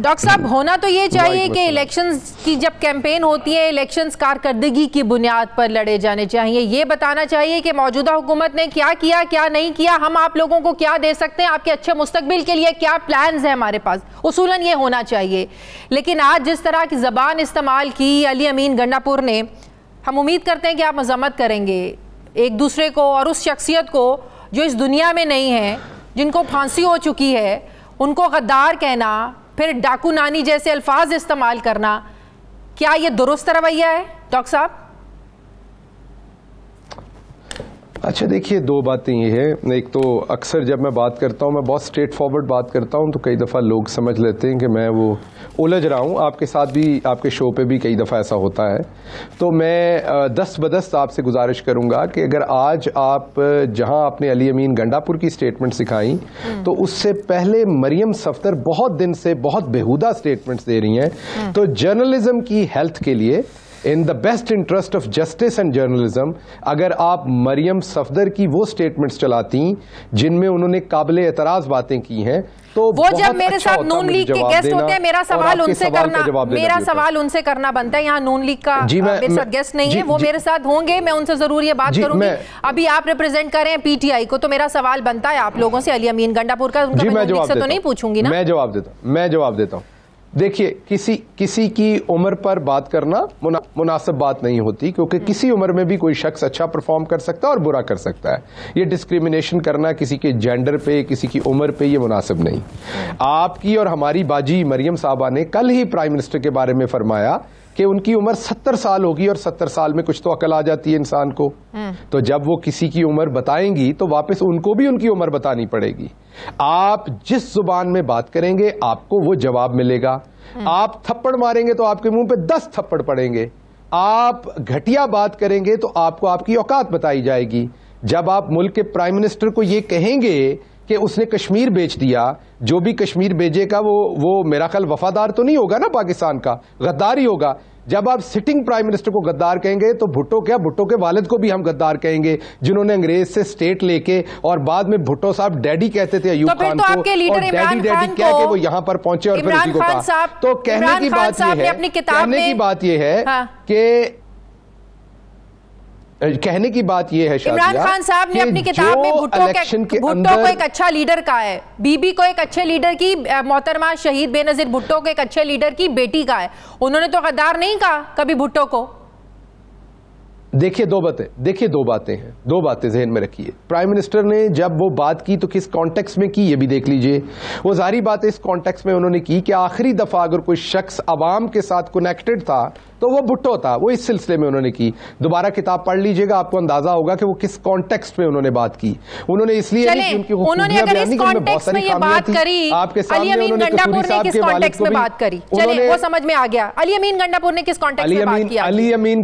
Doctor صاحب ہونا تو یہ چاہیے کہ الیکشنز کی جب کیمپین ہوتی ہے الیکشنز کارکردگی کی بنیاد پر لڑے جانے چاہیے. یہ بتانا چاہیے کہ موجودہ حکومت نے کیا کیا کیا نہیں کیا, ہم آپ لوگوں کو کیا دے سکتے ہیں, آپ کے اچھے مستقبل کے لیے کیا پلانز ہیں ہمارے پاس. اصولاً یہ ہونا چاہیے. لیکن آج جس طرح کی زبان استعمال کی علی امین گنڈا پور نے, ہم امید کرتے ہیں کہ آپ مذمت کریں گے ایک دوسرے کو اور اس شخصیت کو جو اس دنیا میں نہیں ہے, جن کو پھانسی ہو چکی ہے, ان کو غدار کہنا, پھر ڈاکو نانی جیسے الفاظ استعمال کرنا. کیا یہ درست رویہ ہے ڈاکٹر صاحب؟ اچھا دیکھیے, دو باتیں یہ ہیں. ایک تو اکثر جب میں بات کرتا ہوں, میں بہت اسٹریٹ فارورڈ بات کرتا ہوں, تو کئی دفعہ لوگ سمجھ لیتے ہیں کہ میں وہ الجھ رہا ہوں. آپ کے ساتھ بھی, آپ کے شو پہ بھی کئی دفعہ ایسا ہوتا ہے. تو میں دست بدست آپ سے گزارش کروں گا کہ اگر آج آپ جہاں آپ نے علی امین گنڈا پور کی سٹیٹمنٹ سکھائیں, تو اس سے پہلے مریم صفدر بہت دن سے بہت بےہودہ سٹیٹمنٹس دے رہی ہیں. تو جرنلزم کی ہیلتھ کے لیے, in the best interest of justice and journalism, اگر آپ مریم صفدر کی وہ سٹیٹمنٹس چلاتی جن میں انہوں نے قابل اعتراض باتیں کی ہیں, تو وہ جب میرے ساتھ نون لیگ کے گیسٹ ہوتے ہیں, میرا سوال ان سے کرنا بنتا ہے. یہاں نون لیگ کا میرے ساتھ گیسٹ نہیں ہے, وہ میرے ساتھ ہوں گے, میں ان سے ضرور یہ بات کروں گی. ابھی آپ ریپرزینٹ کر رہے ہیں پی ٹی آئی کو, تو میرا سوال بنتا ہے آپ لوگوں سے علی امین گنڈا پور کا, ان کا میں نون لیگ سے تو نہیں پوچھوں گی نا. میں جواب دیتا ہوں. دیکھیے, کسی کی عمر پر بات کرنا مناسب بات نہیں ہوتی, کیونکہ کسی عمر میں بھی کوئی شخص اچھا پرفارم کر سکتا ہے اور برا کر سکتا ہے. یہ ڈسکریمنیشن کرنا کسی کے جینڈر پہ, کسی کی عمر پہ, یہ مناسب نہیں. آپ کی اور ہماری باجی مریم صاحبہ نے کل ہی پرائم منسٹر کے بارے میں فرمایا کہ ان کی عمر 70 سال ہوگی, اور 70 سال میں کچھ تو عقل آ جاتی ہے انسان کو. تو جب وہ کسی کی عمر بتائیں گی تو واپس ان کو بھی ان کی عمر بتانی پڑے گی. آپ جس زبان میں بات کریں گے آپ کو وہ جواب ملے گا. آپ تھپڑ ماریں گے تو آپ کے منہ پہ 10 تھپڑ پڑیں گے. آپ گھٹیا بات کریں گے تو آپ کو آپ کی اوقات بتائی جائے گی. جب آپ ملک کے پرائم منسٹر کو یہ کہیں گے کہ اس نے کشمیر بیچ دیا, جو بھی کشمیر بیچے گا وہ میرا خیال وفادار تو نہیں ہوگا نا پاکستان کا, غدار ہی ہوگا. جب آپ سٹنگ پرائم منسٹر کو غدار کہیں گے تو بھٹو کے والد کو بھی ہم غدار کہیں گے, جنہوں نے انگریز سے سٹیٹ لے کے, اور بعد میں بھٹو صاحب ڈیڈی کہتے تھے ایوب خان کو, اور ڈیڈی کہہ کے وہ یہاں پر پہنچے, اور پھر اسی کو کہا. تو کہنے کی بات یہ ہے عمران خان صاحب نے اپنی کتاب میں بھٹو کو ایک اچھا لیڈر کہا ہے, بی بی کو ایک اچھے لیڈر کی, محترمہ شہید بے نظیر بھٹو کو ایک اچھے لیڈر کی بیٹی کہا ہے. انہوں نے تو غدار نہیں کہا کبھی بھٹو کو. دیکھیے دو باتیں ہیں, دو باتیں ذہن میں رکھیے. پرائم منسٹر نے جب وہ بات کی تو کس کانٹیکس میں کی یہ بھی دیکھ لیجئے. وہ ظاہری بات ہے اس کانٹیکس میں انہوں نے کی کہ آخری دفعہ اگر کوئی شخص عوام کے ساتھ کنیکٹڈ تھا تو وہ بھٹو تھا. وہ اس سلسلے میں انہوں نے کی. دوبارہ کتاب پڑھ لیجئے گا, آپ کو اندازہ ہوگا کہ وہ کس کانٹیکسٹ میں انہوں نے بات کی. انہوں نے اس لیے نہیں کہ ان کی خوبیاں بیان نہیں, کہ بہت ساری خامیاں تھیں آپ کے سامنے. انہوں نے قصوری صاحب کے والد کو بھی, چلیں وہ سمجھ میں آ گیا. علی امین گنڈا پور نے کس کانٹیکس میں بات کی؟ علی امین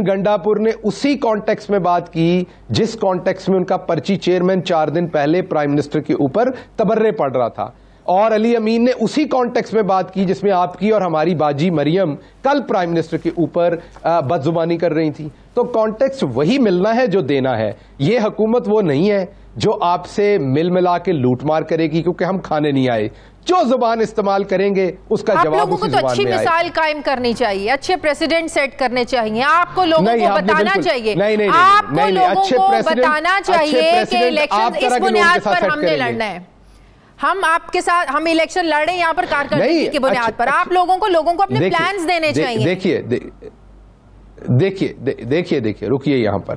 گنڈا پور نے اسی کانٹیکس میں بات کی جس کانٹیکس میں ان کا پرچی چیئرمین 4 دن پہلے پرائم منسٹر کے اوپر تبرے پڑ رہا تھا. اور علی امین نے اسی کانٹیکس میں بات کی جس میں آپ کی اور ہماری باجی مریم کل پرائم منسٹر کے اوپر بدزبانی کر رہی تھی. تو کانٹیکس وہی ملنا ہے جو دینا ہے. یہ حکومت وہ نہیں ہے جو آپ سے ملا کے لوٹ مار کرے گی, کیونکہ ہم کھانے نہیں آئے. جو زبان استعمال کریں گے اس کا جواب اسی زبان میں آئے. آپ لوگوں کو تو اچھی مثال قائم کرنی چاہیے, اچھے پریسیڈنٹ سیٹ کرنے چاہیے. آپ کو لوگوں کو بتانا چاہیے, آپ کو لوگوں کو بتانا چاہیے کہ الیکشن اس بنیاد پر ہم نے لڑنا ہے. ہم آپ کے ساتھ ہم الیکشن لڑیں یہاں پر کارکردگی کی بنیاد پر. آپ لوگوں کو اپنے پلانز دینے چاہیے. دیکھیے رکیے, یہاں پر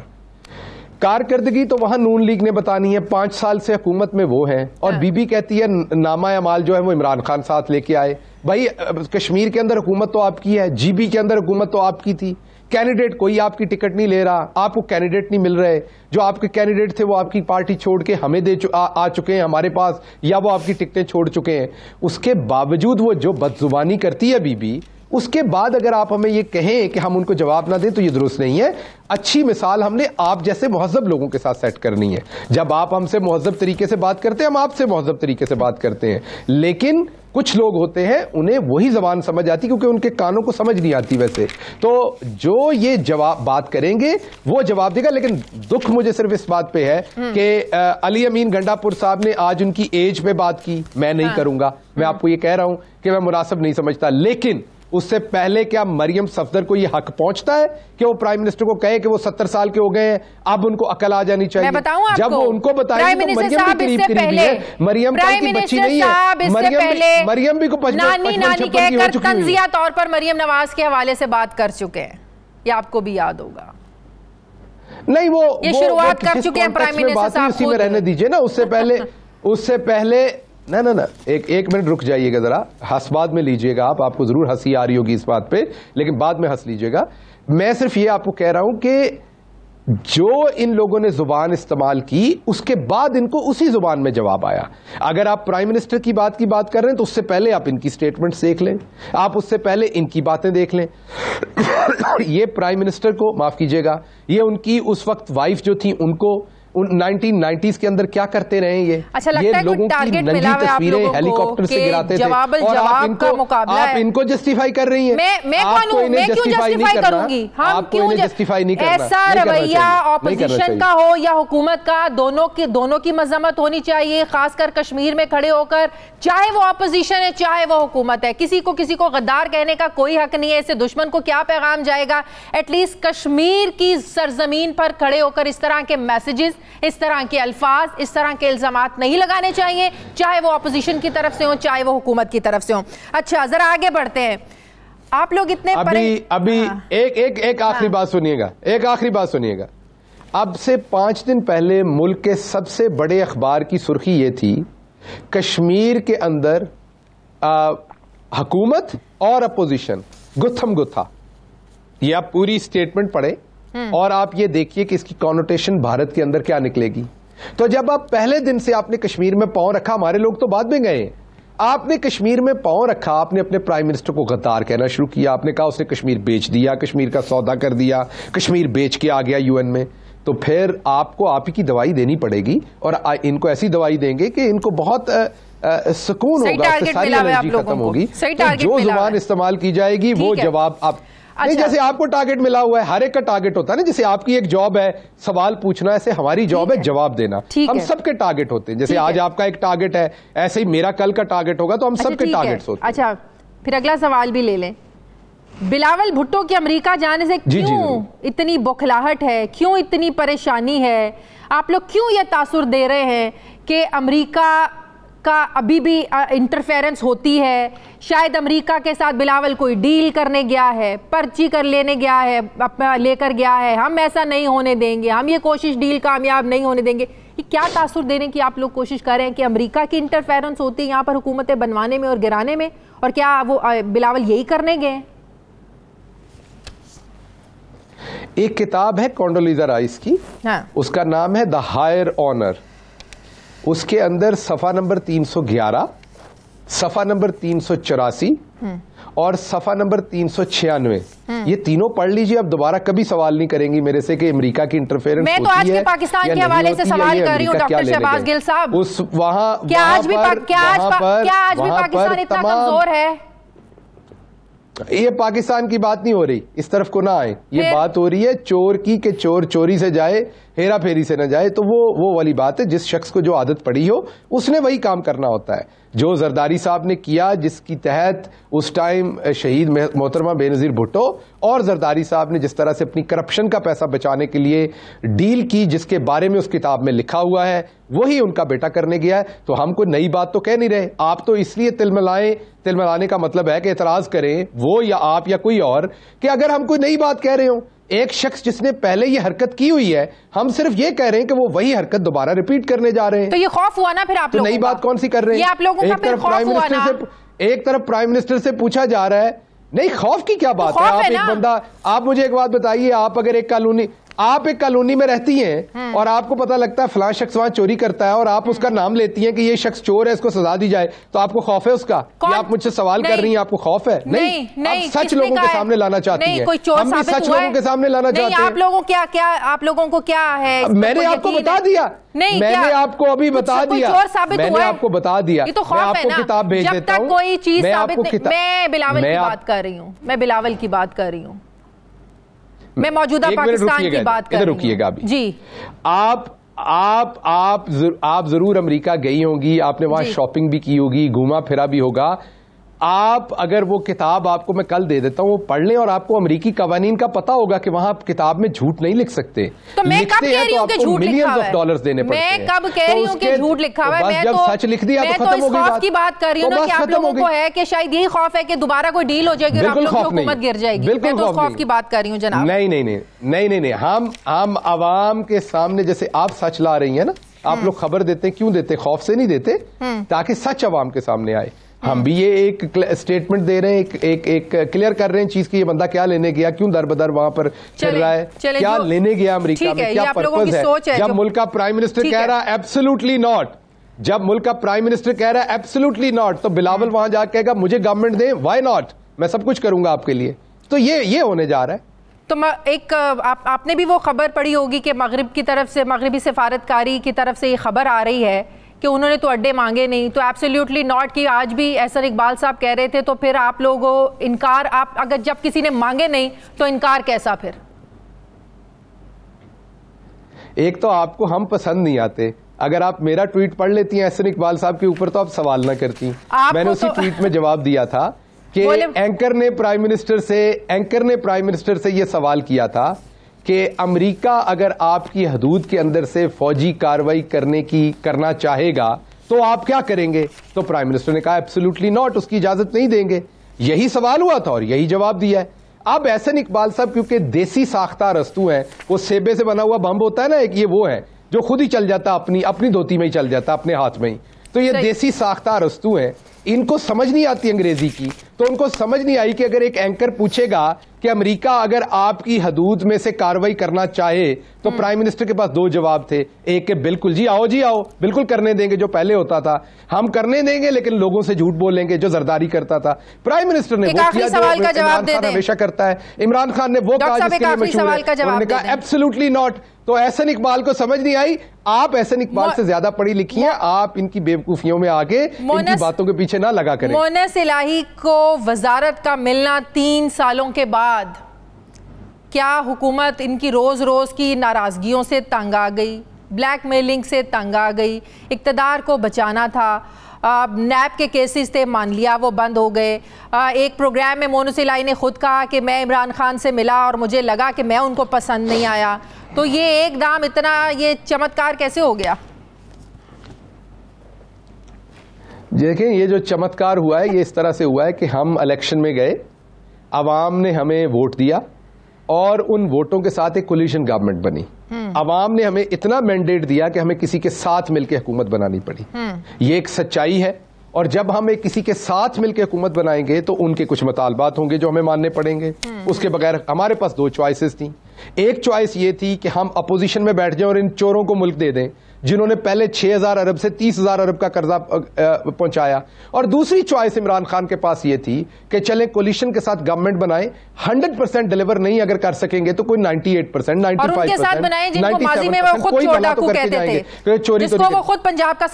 کارکردگی تو وہاں نون لیگ نے بتانی ہے. 5 سال سے حکومت میں وہ ہیں, اور بی بی کہتی ہے نامہ اعمال جو ہے وہ عمران خان ساتھ لے کے آئے. بھائی کشمیر کے اندر حکومت تو آپ کی ہے, جی بی کے اندر حکومت تو آپ کی تھی. کینڈیڈیٹ کوئی آپ کی ٹکٹ نہیں لے رہا, آپ کو کینڈیڈیٹ نہیں مل رہے. جو آپ کے کینڈیڈیٹ تھے وہ آپ کی پارٹی چھوڑ کے ہمیں آ چکے ہیں ہمارے پاس, یا وہ آپ کی ٹکٹیں چھوڑ چکے ہیں. اس کے باوجود وہ جو بدزبانی کرتی ہے بی بی, اس کے بعد اگر آپ ہمیں یہ کہیں کہ ہم ان کو جواب نہ دیں تو یہ درست نہیں ہے. اچھی مثال ہم نے آپ جیسے مہذب لوگوں کے ساتھ سیٹ کرنی ہے. جب آپ ہم سے مہذب طریقے سے بات کرتے ہیں, ہم آپ سے مہذب طریقے سے بات کرتے ہیں. لیکن کچھ لوگ ہوتے ہیں انہیں وہی زبان سمجھ آتی کیونکہ ان کے کانوں کو سمجھ نہیں آتی ویسے. تو جو یہ جواب بات کریں گے وہ جواب دے گا. لیکن دکھ مجھے صرف اس بات پہ ہے کہ علی امین گنڈا پور صاحب نے آج ان کی ایج پہ بات کی. میں نہیں کروں گا, میں آپ کو یہ کہہ رہا ہوں کہ میں مناسب نہیں سمجھتا. لیکن اس سے پہلے کیا مریم صفدر کو یہ حق پہنچتا ہے کہ وہ پرائم منسٹر کو کہے کہ وہ 70 سال کے ہو گئے ہیں, اب ان کو عقل آ جانی چاہیے؟ میں بتاؤں آپ کو, جب وہ ان کو بتائیں گے تو مریم بھی قریب قریب ہے. مریم کی بچی نہیں ہے, مریم بھی کو 55 کی ہو چکی ہے. تنزیہ طور پر مریم نواز کے حوالے سے بات کر چکے ہیں, یہ آپ کو بھی یاد ہوگا. نہیں وہ یہ شروعات کر چکے ہیں پرائم منسٹر صاحب, اسی میں رہنے دیجئے نا. اس سے پہلے نہ ایک منٹ رک جائیے گا ذرا, ہنس بعد میں لیجئے گا. آپ کو ضرور ہنسی آ رہی ہوگی اس بات پہ, لیکن بعد میں ہنس لیجئے گا. میں صرف یہ آپ کو کہہ رہا ہوں کہ جو ان لوگوں نے زبان استعمال کی اس کے بعد ان کو اسی زبان میں جواب آیا. اگر آپ پرائم منسٹر کی بات کر رہے ہیں تو اس سے پہلے آپ ان کی سٹیٹمنٹس دیکھ لیں, آپ اس سے پہلے ان کی باتیں دیکھ لیں. یہ پرائم منسٹر کو معاف کیجئے گا, یہ ان کی اس وقت وائف جو تھی ان کو 1990s کے اندر کیا کرتے رہے یہ, یہ لوگوں کی ننگی تصویریں ہیلی کاپٹر سے گراتے تھے, اور آپ ان کو جسٹیفائی کر رہی ہیں. آپ کو انہیں جسٹیفائی نہیں کرنا, آپ کو انہیں جسٹیفائی نہیں کرنا. ایسا رویہ اپوزیشن کا ہو یا حکومت کا, دونوں کی مذمت ہونی چاہیے, خاص کر کشمیر میں کھڑے ہو کر, چاہے وہ اپوزیشن ہے چاہے وہ حکومت ہے. کسی کو غدار کہنے کا کوئی حق نہیں ہے. اس سے دشمن کو کیا پیغام جائے گا؟ ایٹ لیسٹ کشمیر کی سرزمین پر کھڑے ہو کر اس طرح کے میسیجز, اس طرح کے الفاظ, اس طرح کے الزامات نہیں لگانے چاہیے, چاہے وہ اپوزیشن کی طرف سے ہوں چاہے وہ حکومت کی طرف سے ہوں. اچھا ذرا آگے بڑھتے ہیں. آپ لوگ اتنے ابھی ایک آخری بات سنیے گا, ایک آخری بات سنیے گا. اب سے 5 دن پہلے ملک کے سب سے بڑے اخبار کی سرخی یہ تھی, کشمیر کے اندر حکومت اور اپوزیشن گتھم گتھا. یہ آپ پوری سٹیٹمنٹ پڑھیں اور آپ یہ دیکھیے کہ اس کی کانوٹیشن بھارت کے اندر کیا نکلے گی. تو جب آپ پہلے دن سے آپ نے کشمیر میں پاؤں رکھا, ہمارے لوگ تو بعد میں گئے, آپ نے کشمیر میں پاؤں رکھا, آپ نے اپنے پرائم منسٹر کو غدار کہنا شروع کیا, آپ نے کہا اس نے کشمیر بیچ دیا, کشمیر کا سودا کر دیا, کشمیر بیچ کے آ گیا UN میں. تو پھر آپ کو آپ ہی کی دوائی دینی پڑے گی, اور ان کو ایسی دوائی دیں گے کہ ان کو بہت سکون ہوگا, ساری انرجی ختم ہوگی. جو زبان استعمال کی جائے گی وہ جواب آپ نہیں, جیسے آپ کو ٹارگٹ ملا ہوا ہے, ہر ایک کا ٹارگٹ ہوتا ہے نا. جیسے آپ کی ایک جاب ہے سوال پوچھنا, ایسے ہماری جاب ہے جواب دینا. ہم سب کے ٹارگٹ ہوتے ہیں. جیسے آج آپ کا ایک ٹارگٹ ہے, ایسے ہی میرا کل کا ٹارگٹ ہوگا, تو ہم سب کے ٹارگٹس ہوتے ہیں. اچھا پھر اگلا سوال بھی لے لیں. بلاول بھٹو کی امریکہ جانے سے کیوں اتنی بوکھلاہٹ ہے, کیوں اتنی پریشانی ہے؟ آپ لوگ کیوں یہ تاثر دے رہے ہیں کہ امریکہ کا ابھی بھی انٹرفیرنس ہوتی ہے؟ شاید امریکہ کے ساتھ بلاول کوئی ڈیل کرنے گیا ہے, پرچی کر لینے گیا ہے, لے کر گیا ہے, ہم ایسا نہیں ہونے دیں گے, ہم یہ کوشش ڈیل کامیاب نہیں ہونے دیں گے. یہ کیا تاثر دینے کی آپ لوگ کوشش کر رہے ہیں کہ امریکہ کی انٹرفیرنس ہوتی ہے یہاں پر حکومتیں بنوانے میں اور گرانے میں, اور کیا وہ بلاول یہی کرنے گئے ہیں؟ ایک کتاب ہے کونڈولیزا رائس کی, اس کا نام ہے دا ہائر آنر. اس کے اندر صفحہ نمبر 311, صفحہ نمبر 384 اور صفحہ نمبر 396, یہ تینوں پڑھ لیجئے. اب دوبارہ کبھی سوال نہیں کریں گی میرے سے کہ امریکہ کی انٹرفیرنس ہوتی ہے. میں تو آج کے پاکستان کے حوالے سے سوال کر رہی ہوں ڈاکٹر شہباز گل صاحب, کیا آج بھی پاکستان اتنا کمزور ہے؟ یہ پاکستان کی بات نہیں ہو رہی, اس طرف کو نہ آئے. یہ بات ہو رہی ہے چور کی, کہ چور چوری سے جائے, ہیرا پھیری سے نہ جائے. تو وہ والی بات ہے, جس شخص کو جو عادت پڑی ہو اس نے وہی کام کرنا ہوتا ہے. جو زرداری صاحب نے کیا, جس کی تحت اس ٹائم شہید محترمہ بے نظیر بھٹو اور زرداری صاحب نے جس طرح سے اپنی کرپشن کا پیسہ بچانے کے لیے ڈیل کی, جس کے بارے میں اس کتاب میں لکھا ہوا ہے, وہی ان کا بیٹا کرنے گیا ہے. تو ہم کوئی نئی بات تو کہہ نہیں رہے. آپ تو اس لیے تل ملانے کا مطلب ہے کہ اعتراض کریں, وہ یا آپ یا کوئی اور, کہ اگر ہم کوئی نئی بات کہہ رہے ہوں, ایک شخص جس نے پہلے یہ حرکت کی ہوئی ہے, ہم صرف یہ کہہ رہے ہیں کہ وہ وہی حرکت دوبارہ ریپیٹ کرنے جا رہے ہیں. تو یہ خوف ہوا نا پھر آپ لوگوں کا, نئی بات کون سی کر رہے ہیں؟ یہ آپ لوگوں کا پھر خوف ہوا نا. ایک طرف پرائم منسٹر سے پوچھا جا رہا ہے, نہیں خوف کی کیا بات ہے؟ آپ ایک بندہ, آپ مجھے ایک بات بتائیے, آپ اگر ایک قانونی, آپ ایک کالونی میں رہتی ہیں اور آپ کو پتا لگتا ہے فلاں شخص وہاں چوری کرتا ہے اور آپ اس کا نام لیتی ہیں کہ یہ شخص چور ہے, اس کو سزا دی جائے, تو آپ کو خوف ہے اس کا؟ یا آپ مجھ سے سوال کر رہی ہیں آپ کو خوف ہے؟ نہیں, آپ سچ لوگوں کے سامنے لانا چاہتی ہیں, ہم بھی سچ لوگوں کے سامنے لانا چاہتے ہیں. آپ لوگوں کو کیا ہے؟ میں نے آپ کو بتا دیا, میں نے آپ کو ابھی بتا دیا, میں نے آپ کو بتا دیا, میں آپ کو کتاب بھیج دیتا ہوں. کوئی چیز میں بلاول کی بات کر رہی ہوں, میں بلاول کی بات کر رہی ہوں, میں موجودہ پاکستان کی بات کر رہی ہوں. رکیے گا جی, آپ ضرور امریکہ گئی ہوں گی, آپ نے وہاں شاپنگ بھی کی ہوگی, گھوما پھرا بھی ہوگا. آپ اگر وہ کتاب آپ کو میں کل دے دیتا ہوں وہ پڑھ لیں, اور آپ کو امریکی قوانین کا پتا ہوگا کہ وہاں آپ کتاب میں جھوٹ نہیں لکھ سکتے. تو میں کب کہہ رہی ہوں کہ جھوٹ لکھا ہوا ہے؟ $ملینز دینے پڑتے ہیں. میں کب کہہ رہی ہوں کہ جھوٹ لکھا ہوا ہے؟ بس جب سچ لکھ دیا تو ختم ہو گئی بات. میں تو اس خوف کی بات کر رہی ہوں نا کہ آپ لوگوں کو ہے کہ شاید یہی خوف ہے کہ دوبارہ کوئی ڈیل ہو جائے گی اور آپ لوگوں کی حکومت گر جائے گی. میں تو اس خوف کی بات کر رہی ہوں جناب. نہیں, ہم عوام کے سامنے جیسے آپ سچ لا رہی ہیں نا, آپ لوگ خبر دیتے ہیں, کیوں دیتے؟ خوف سے نہیں دیتے, تاکہ سچ عوام کے سامنے آئے. ہم بھی یہ ایک اسٹیٹمنٹ دے رہے ہیں, ایک کلیئر کر رہے ہیں چیز کی, یہ بندہ کیا لینے گیا, کیوں در بدر وہاں پر چل رہا ہے, کیا لینے گیا امریکہ میں, کیا پرپز ہے. جب ملک کا پرائم منسٹر کہہ رہا ہے ایبسولوٹلی ناٹ, جب ملک کا پرائم منسٹر کہہ رہا ہے ایبسولوٹلی ناٹ, تو بلاول وہاں جا کے کہے گا مجھے گورنمنٹ دیں, وائی ناٹ, میں سب کچھ کروں گا آپ کے لیے. تو یہ ہونے جا رہا ہے. تو ایک آپ نے بھی وہ خبر پڑھی ہوگی کہ مغرب کی طرف سے, مغربی سفارتکاری کی طرف سے یہ خبر آ رہی ہے کہ انہوں نے تو اڈے مانگے نہیں, تو ایبسلیوٹلی ناٹ کی آج بھی احسن اقبال صاحب کہہ رہے تھے. تو پھر آپ لوگوں انکار, آپ اگر جب کسی نے مانگے نہیں تو انکار کیسا پھر؟ ایک تو آپ کو ہم پسند نہیں آتے. اگر آپ میرا ٹویٹ پڑھ لیتی ہیں احسن اقبال صاحب کے اوپر تو آپ سوال نہ کرتی. میں نے اسی ٹویٹ میں جواب دیا تھا کہ اینکر نے پرائم منسٹر سے یہ سوال کیا تھا کہ امریکہ اگر آپ کی حدود کے اندر سے فوجی کارروائی کرنا چاہے گا تو آپ کیا کریں گے؟ تو پرائم منسٹر نے کہا ایبسولوٹلی ناٹ, اس کی اجازت نہیں دیں گے. یہی سوال ہوا تھا اور یہی جواب دیا ہے. اب احسن اقبال صاحب کیونکہ دیسی ساختہ رستو ہیں, وہ سیبے سے بنا ہوا بمب ہوتا ہے نا ایک, یہ وہ ہے جو خود ہی چل جاتا, اپنی دھوتی میں ہی چل جاتا, اپنے ہاتھ میں ہی. تو یہ دیسی ساختہ رستو ہیں, ان کو سمجھ نہیں آتی انگریزی کی. تو ان کو سمجھ نہیں آئی کہ اگر ایک اینکر پوچھے گا کہ امریکہ اگر آپ کی حدود میں سے کاروائی کرنا چاہے تو پرائم منسٹر کے پاس دو جواب تھے. ایک کہ بالکل جی آؤ بالکل کرنے دیں گے, جو پہلے ہوتا تھا, ہم کرنے دیں گے لیکن لوگوں سے جھوٹ بولیں گے, جو زرداری کرتا تھا. پرائم منسٹر نے وہ کیا جو عمران خان ہمیشہ کرتا ہے. عمران خان نے وہ کہا جس کے لیے مشہور ہے, انہوں نے کہا ایبسولوٹلی ناٹ. تو احسن اقبال کو سمجھ نہیں آئی. آپ احسن اقبال سے زیادہ پڑھی لکھی ہیں, آپ ان کی بیوقوفیوں میں آگے ان کی باتوں کے پیچھے نہ لگا کریں. مونس الہی کو وزارت کا ملنا 3 سالوں کے بعد, کیا حکومت ان کی روز کی ناراضگیوں سے تنگ آ گئی, بلیک میلنگ سے تنگ آ گئی؟ اقتدار کو بچانا تھا, نیب کے کیسز تھے, مان لیا وہ بند ہو گئے. ایک پروگرام میں مونس الہی نے خود کہا کہ میں عمران خان سے ملا اور مجھے لگا کہ میں ان کو پسند نہیں آیا. تو یہ ایک دام اتنا یہ چمتکار کیسے ہو گیا؟ دیکھیں, یہ جو چمتکار ہوا ہے یہ اس طرح سے ہوا ہے کہ ہم الیکشن میں گئے, عوام نے ہمیں ووٹ دیا اور ان ووٹوں کے ساتھ ایک کولیشن گورنمنٹ بنی. عوام نے ہمیں اتنا مینڈیٹ دیا کہ ہمیں کسی کے ساتھ مل کے حکومت بنانی پڑی. یہ ایک سچائی ہے. اور جب ہم کسی کے ساتھ مل کے حکومت بنائیں گے تو ان کے کچھ مطالبات ہوں گے جو ہمیں ماننے پڑیں گے. اس کے بغیر ہمارے پاس 2 چوائسز تھیں. ایک چوائس یہ تھی کہ ہم اپوزیشن میں بیٹھ جائیں اور ان چوروں کو ملک دے دیں جنہوں نے پہلے 6,000 ارب سے 30,000 ارب کا قرضہ پہنچایا. اور دوسری چوائس عمران خان کے پاس یہ تھی کہ چلیں کولیشن کے ساتھ گورنمنٹ بنائیں, 100% ڈیلیور نہیں اگر کر سکیں گے تو کوئی 98%, 95%,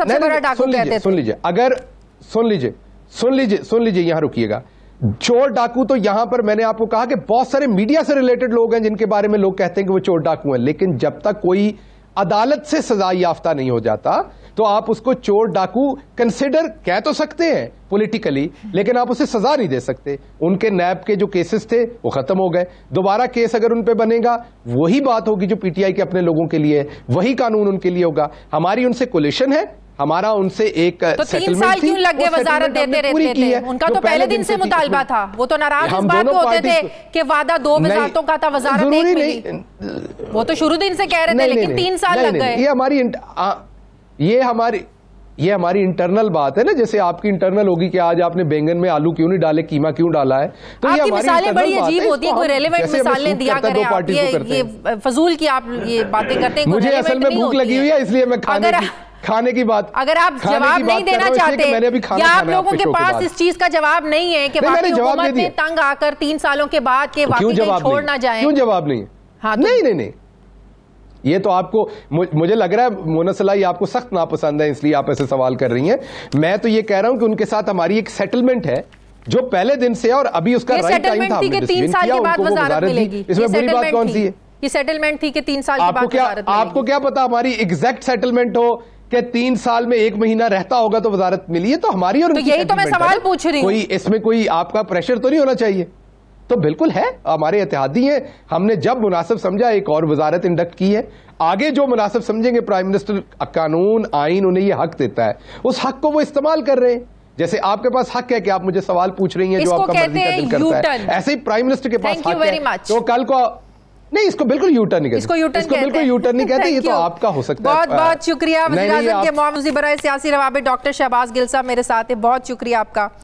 97%. سن لیجئے, یہاں رکیے گا. چور ڈاکو تو یہاں پر میں نے آپ کو کہا کہ بہت سارے میڈیا سے ریلیٹڈ لوگ ہیں جن کے بارے میں لوگ کہتے ہیں کہ وہ چور ڈاکو ہیں, لیکن جب تک کوئی عدالت سے سزا یافتہ نہیں ہو جاتا تو آپ اس کو چور ڈاکو کنسیڈر کہہ تو سکتے ہیں پولیٹیکلی, لیکن آپ اسے سزا نہیں دے سکتے. ان کے نیب کے جو کیسز تھے وہ ختم ہو گئے. دوبارہ کیس اگر ان پہ بنے گا وہی بات ہوگی جو پی ٹی آئی کے اپنے لوگوں کے لیے, وہی قانون ان کے لیے ہوگا. ہماری ان سے کولیشن ہے, ہمارا ان سے ایک سیٹلمنٹ 3 سال کیوں لگ گئے وزارت دیتے رہتے تھے؟ ان کا تو پہلے دن سے مطالبہ تھا, وہ تو ناراض اس بات پہ ہوتے تھے کہ وعدہ 2 وزارتوں کا تھا, وزارت ایک ملی. وہ تو شروع دن سے کہہ رہے تھے, لیکن 3 سال لگ گئے. یہ ہماری انٹرنل بات ہے نا، جیسے آپ کی انٹرنل ہوگی کہ آج آپ نے بینگن میں آلو کیوں نہیں ڈالے، قیمہ کیوں ڈالا ہے. تو آپ کی مثالیں بڑی عجیب ہوتی ہیں، کوئی ریلیونٹ مثالیں دیا کریں آپ. یہ فضول کی آپ یہ باتیں کرتے ہیں. مجھے اصل میں بھوک لگی ہوئی ہے، اس لیے میں کھانے کی بات، اگر آپ جواب نہیں دینا چاہتے یا آپ لوگوں کے پاس اس چیز کا جواب نہیں ہے کہ واقعی حکومت نے تنگ آ کر 3 سالوں کے بعد کہ واقعی چھوڑ نہ جائیں. کیوں جواب نہیں ہے؟ نہیں یہ تو آپ کو، مجھے لگ رہا ہے مونا صلاح یہ آپ کو سخت ناپسند ہے، اس لیے آپ ایسے سوال کر رہی ہیں. میں تو یہ کہہ رہا ہوں کہ ان کے ساتھ ہماری ایک سیٹلمنٹ ہے جو پہلے دن سے، اور ابھی اس کا رائٹ ٹائم تھا، ہم نے ڈسپلن کیا، ان کو وہ وزارت دی. اس میں بری بات کون سی ہے؟ یہ سیٹلمنٹ تھی کہ 3 سال کے بعد وزارت ملے گی. آپ کو کیا پتا ہماری ایگزیکٹ سیٹلمنٹ ہو کہ 3 سال میں 1 مہینہ رہتا ہوگا تو وزارت ملی ہے؟ تو ہماری اور یہی تو میں سوال پوچھ رہی ہوں. کوئی اس میں کوئی آپ کا پریشر تو نہیں ہونا چاہیے. تو بالکل ہے، ہمارے اتحادی ہیں، ہم نے جب مناسب سمجھا ایک اور وزارت انڈکٹ کی ہے. آگے جو مناسب سمجھیں گے پرائم منسٹر، قانون آئین انہیں یہ حق دیتا ہے، اس حق کو وہ استعمال کر رہے ہیں. جیسے آپ کے پاس حق ہے کہ آپ مجھے سوال پوچھ رہی ہیں جو آپ کا مرضی کا دل کرتا ہے، ایسے ہی پرائم منسٹر کے پاس حق ہے. تو کل کو نہیں، اس کو بالکل یو ٹرن نہیں کہتے، اس کو بالکل یو ٹرن نہیں کہتے، یہ تو آپ کا ہو سکتا ہے. بہت بہت شکریہ وزیر اعظم کے معاون وزیر برائے سیاسی روابط ڈاکٹر شہباز گل صاحب میرے ساتھ ہیں. بہت شکریہ آپ کا.